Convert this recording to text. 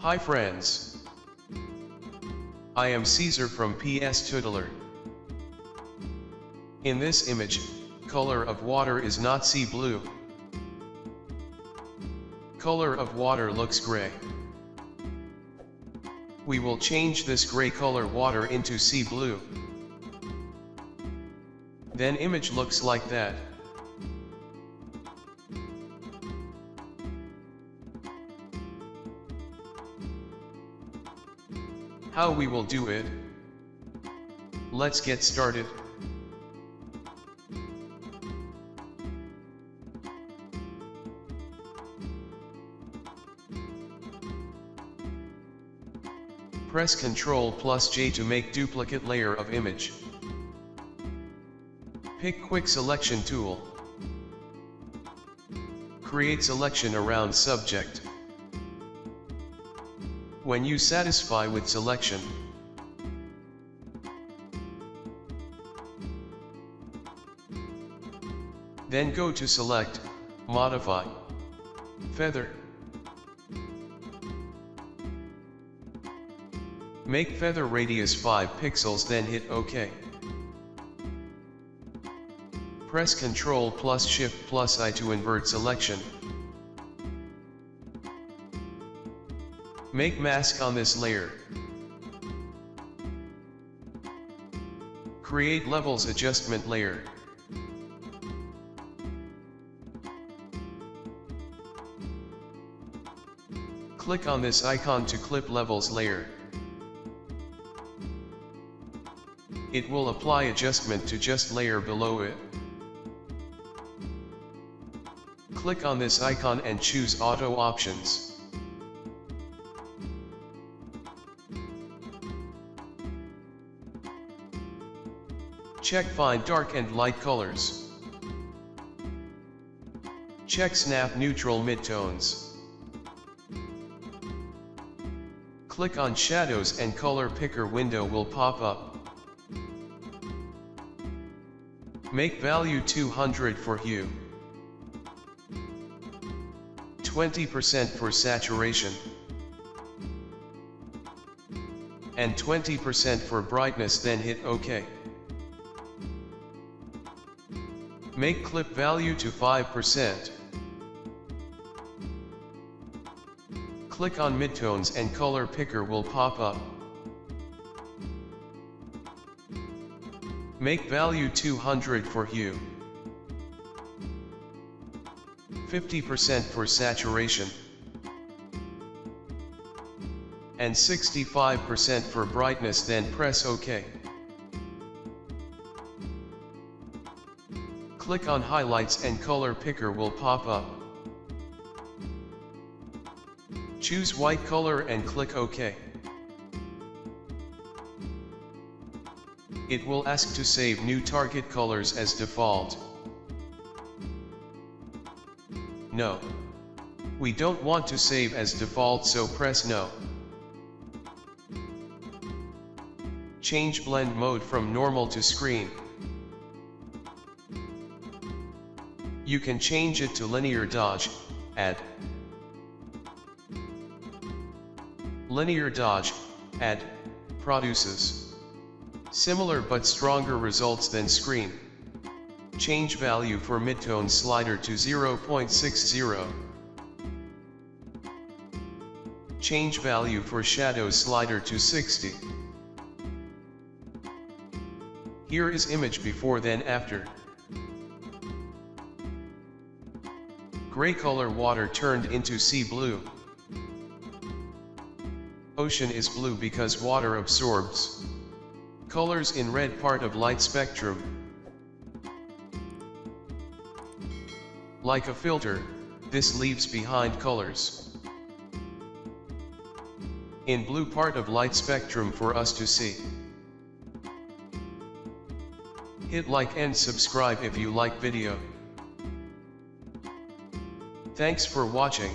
Hi friends. I am Caesar from PS Tutelar. In this image, color of water is not sea blue. Color of water looks gray. We will change this gray color water into sea blue. Then image looks like that. How we will do it? Let's get started. Press Ctrl+J to make duplicate layer of image. Pick Quick Selection tool. Create selection around subject. When you satisfy with selection, then go to Select, Modify, Feather. Make feather radius 5 pixels, then hit OK. Press Ctrl+Shift+I to invert selection. Make mask on this layer. Create levels adjustment layer. Click on this icon to clip levels layer. It will apply adjustment to just layer below it. Click on this icon and choose Auto Options. Check Find Dark and Light Colors. Check Snap Neutral Midtones. Click on Shadows and Color Picker window will pop up. Make value 200 for hue, 20% for saturation, and 20% for brightness, then hit OK. Make clip value to 5%. Click on Midtones and Color Picker will pop up. Make value 200 for hue, 50% for saturation, and 65% for brightness, then press OK. Click on Highlights and Color Picker will pop up. Choose white color and click OK. It will ask to save new target colors as default. No. We don't want to save as default, so press No. Change blend mode from normal to screen. You can change it to linear dodge, add. Linear dodge, add, produces similar but stronger results than screen. Change value for midtone slider to 0.60. Change value for shadow slider to 60. Here is image before then after. Gray color water turned into sea blue. Ocean is blue because water absorbs colors in red part of light spectrum. Like a filter, this leaves behind colors in blue part of light spectrum for us to see. Hit like and subscribe if you like video. Thanks for watching.